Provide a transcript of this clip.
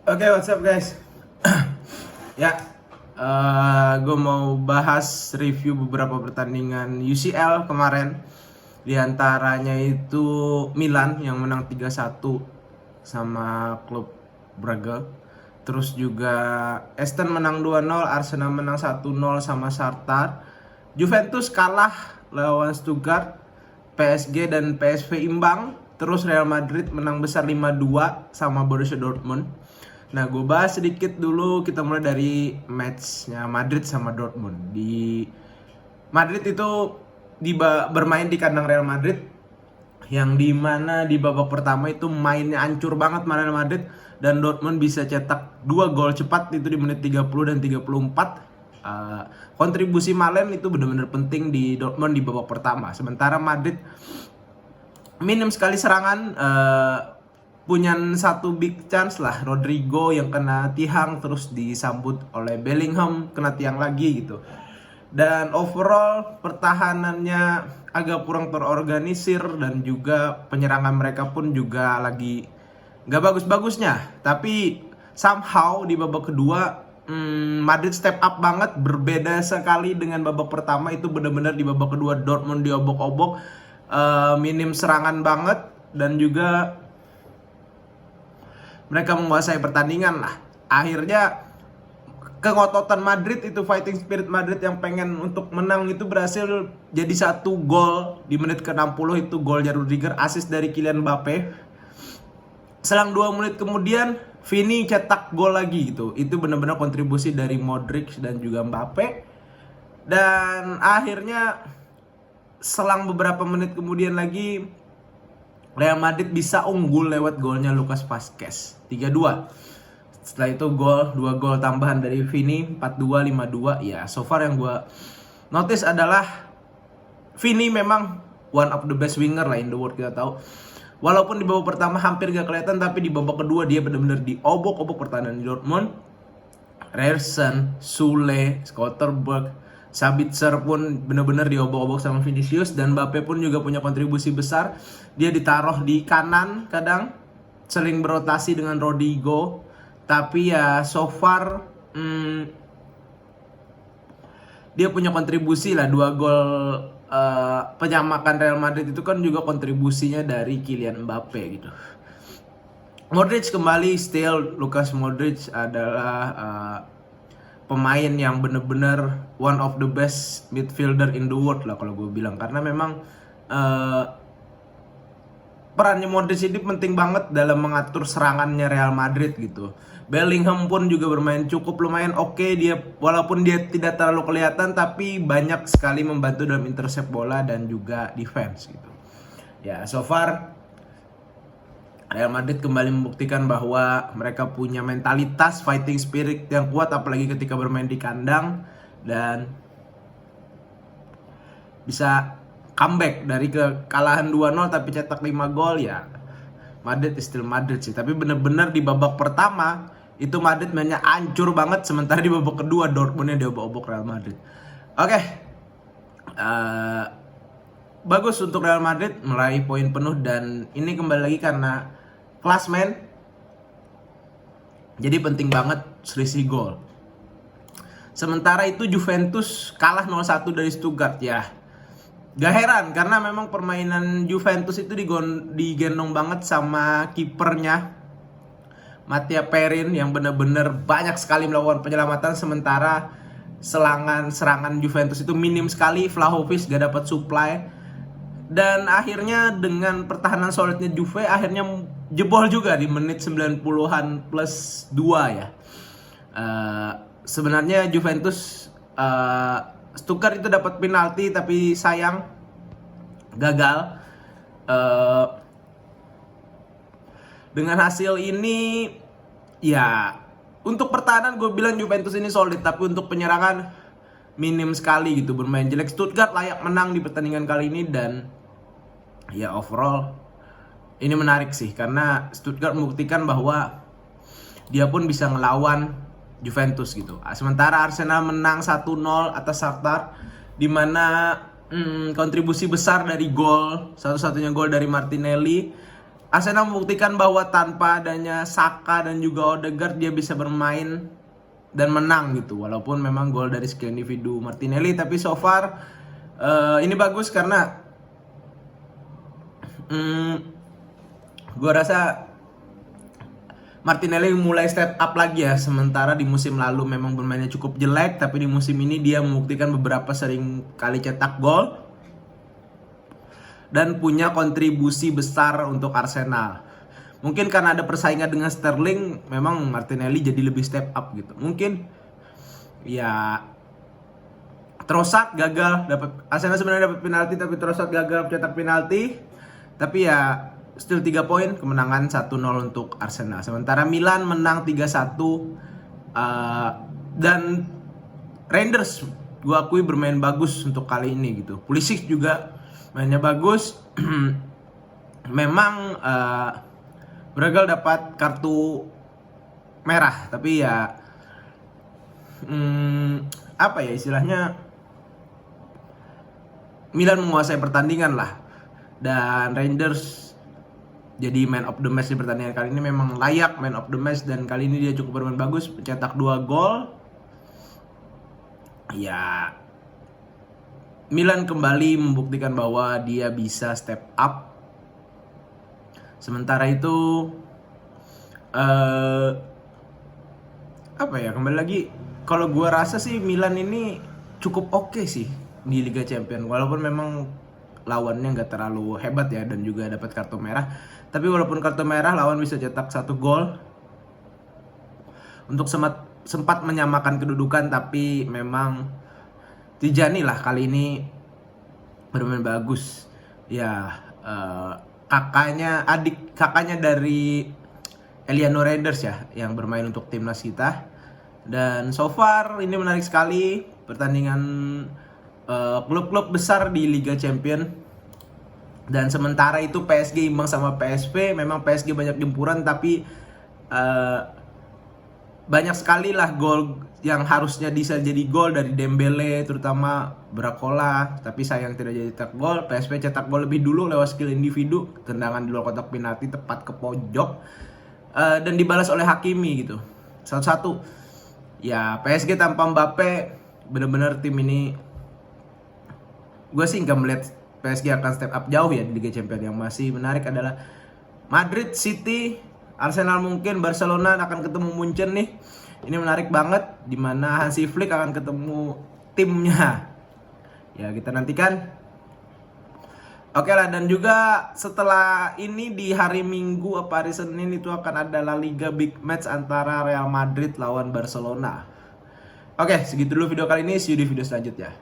Oke, what's up guys? Ya, gue mau bahas review beberapa pertandingan UCL kemarin. Di antaranya itu Milan yang menang 3-1 sama klub Brugge. Terus juga Aston menang 2-0, Arsenal menang 1-0 sama Shakhtar. Juventus kalah lawan Stuttgart, PSG dan PSV imbang. Terus Real Madrid menang besar 5-2 sama Borussia Dortmund. Nah, gue bahas sedikit dulu. Kita mulai dari matchnya Madrid sama Dortmund. Di Madrid itu bermain di kandang Real Madrid, yang dimana di babak pertama itu mainnya hancur banget Real Madrid, dan Dortmund bisa cetak 2 gol cepat itu di menit 30 dan 34. Kontribusi Malen itu benar-benar penting di Dortmund di babak pertama. Sementara Madrid minim sekali serangan, punya satu big chance lah, Rodrigo yang kena tiang terus disambut oleh Bellingham kena tiang lagi gitu. Dan overall pertahanannya agak kurang terorganisir dan juga penyerangan mereka pun juga lagi gak bagus-bagusnya. Tapi somehow di babak kedua Madrid step up banget, berbeda sekali dengan babak pertama. Itu benar-benar di babak kedua Dortmund diobok-obok, minim serangan banget, dan juga mereka menguasai pertandingan lah. Akhirnya kengototan Madrid itu, fighting spirit Madrid yang pengen untuk menang itu berhasil jadi 1 gol di menit ke-60. Itu golnya Rudiger, assist dari Kylian Mbappe. Selang 2 menit kemudian Vini cetak gol lagi gitu. Itu benar-benar kontribusi dari Modric dan juga Mbappe. Dan akhirnya selang beberapa menit kemudian lagi Real Madrid bisa unggul lewat golnya Lucas Vazquez 3-2. Setelah itu 2 gol tambahan dari Vini, 4-2, 5-2. Ya, so far yang gue notice adalah Vini memang one of the best winger lah in the world, kita tahu. Walaupun di babak pertama hampir gak kelihatan, tapi di babak kedua dia benar-benar diobok-obok pertahanan di Dortmund. Rersen, Sule, Scotterberg, Sabitzer pun benar-benar diobok-obok sama Vinicius, dan Mbappe pun juga punya kontribusi besar. Dia ditaruh di kanan kadang, sering berotasi dengan Rodrigo. Tapi ya so far dia punya kontribusi lah. 2 gol penyamakan Real Madrid itu kan juga kontribusinya dari Kylian Mbappe gitu. Modric kembali, still Lukas Modric adalah pemain yang benar-benar one of the best midfielder in the world lah kalau gue bilang. Karena memang perannya Modric ini penting banget dalam mengatur serangannya Real Madrid gitu. Bellingham pun juga bermain cukup lumayan oke. Dia walaupun dia tidak terlalu kelihatan, tapi banyak sekali membantu dalam intercept bola dan juga defense gitu. Ya, so far Real Madrid kembali membuktikan bahwa mereka punya mentalitas fighting spirit yang kuat, apalagi ketika bermain di kandang, dan bisa comeback dari kekalahan 2-0 tapi cetak 5 gol. Ya, Madrid is still Madrid sih. Tapi bener-bener di babak pertama itu Madrid mainnya hancur banget, sementara di babak kedua Dortmundnya diobok-obok Real Madrid. Oke. Bagus untuk Real Madrid meraih poin penuh, dan ini kembali lagi karena klasmen. Jadi penting banget selisih gol. Sementara itu Juventus kalah 0-1 dari Stuttgart ya. Gak heran karena memang permainan Juventus itu digendong banget sama kipernya Mattia Perin yang benar-benar banyak sekali melakukan penyelamatan, sementara serangan Juventus itu minim sekali. Vlahovic gak dapat supply, dan akhirnya dengan pertahanan solidnya Juve akhirnya jebol juga di menit 90-an plus 2 ya. Sebenarnya Juventus Stuttgart itu dapat penalti tapi sayang gagal. Dengan hasil ini ya, untuk pertahanan gue bilang Juventus ini solid, tapi untuk penyerangan minim sekali gitu, bermain jelek. Stuttgart layak menang di pertandingan kali ini, dan ya overall ini menarik sih karena Stuttgart membuktikan bahwa dia pun bisa ngelawan Juventus gitu. Sementara Arsenal menang 1-0 atas Shakhtar, di mana kontribusi besar dari gol, satu-satunya gol dari Martinelli. Arsenal membuktikan bahwa tanpa adanya Saka dan juga Odegaard dia bisa bermain dan menang gitu. Walaupun memang gol dari skill individu Martinelli, tapi so far ini bagus karena gue rasa Martinelli mulai step up lagi ya. Sementara di musim lalu memang bermainnya cukup jelek, tapi di musim ini dia membuktikan beberapa sering kali cetak gol dan punya kontribusi besar untuk Arsenal. Mungkin karena ada persaingan dengan Sterling, memang Martinelli jadi lebih step up gitu. Mungkin ya Trossard gagal dapat, Arsenal sebenarnya dapat penalti tapi Trossard gagal cetak penalti. Tapi ya still 3 poin, kemenangan 1-0 untuk Arsenal. Sementara Milan menang 3-1 dan Rangers gua akui bermain bagus untuk kali ini gitu. Pulisic juga mainnya bagus. Memang Bragal dapat kartu merah, tapi ya apa ya istilahnya, Milan menguasai pertandingan lah, dan Rangers jadi man of the match di pertandingan kali ini. Memang layak man of the match, dan kali ini dia cukup bermain bagus, mencetak 2 gol. Ya, Milan kembali membuktikan bahwa dia bisa step up. Sementara itu apa ya, kembali lagi, kalau gue rasa sih Milan ini cukup oke sih di Liga Champions. Walaupun memang lawannya nggak terlalu hebat ya, dan juga dapat kartu merah. Tapi walaupun kartu merah, lawan bisa cetak 1 gol untuk sempat menyamakan kedudukan. Tapi memang Tijani lah kali ini bermain bagus ya. Kakaknya dari Eliano Raiders ya, yang bermain untuk timnas kita. Dan so far ini menarik sekali pertandingan klub-klub besar di Liga Champions. Dan sementara itu PSG imbang sama PSV. Memang PSG banyak gempuran, tapi banyak sekali lah gol yang harusnya bisa jadi gol dari Dembele, terutama Bracola, tapi sayang tidak jadi cetak gol. PSV cetak gol lebih dulu lewat skill individu, tendangan di luar kotak penalti tepat ke pojok, dan dibalas oleh Hakimi gitu. 1-1. Ya, PSG tanpa Mbappe, bener-bener tim ini gue sih nggak melihat PSG akan step up jauh ya di Liga Champions. Yang masih menarik adalah Madrid, City, Arsenal, mungkin Barcelona akan ketemu Munchen nih. Ini menarik banget, dimana Hansi Flick akan ketemu timnya. Ya, kita nantikan. Oke lah, dan juga setelah ini di hari Minggu apa hari Senin itu akan ada La Liga Big Match antara Real Madrid lawan Barcelona. Oke, segitu dulu video kali ini. See you di video selanjutnya.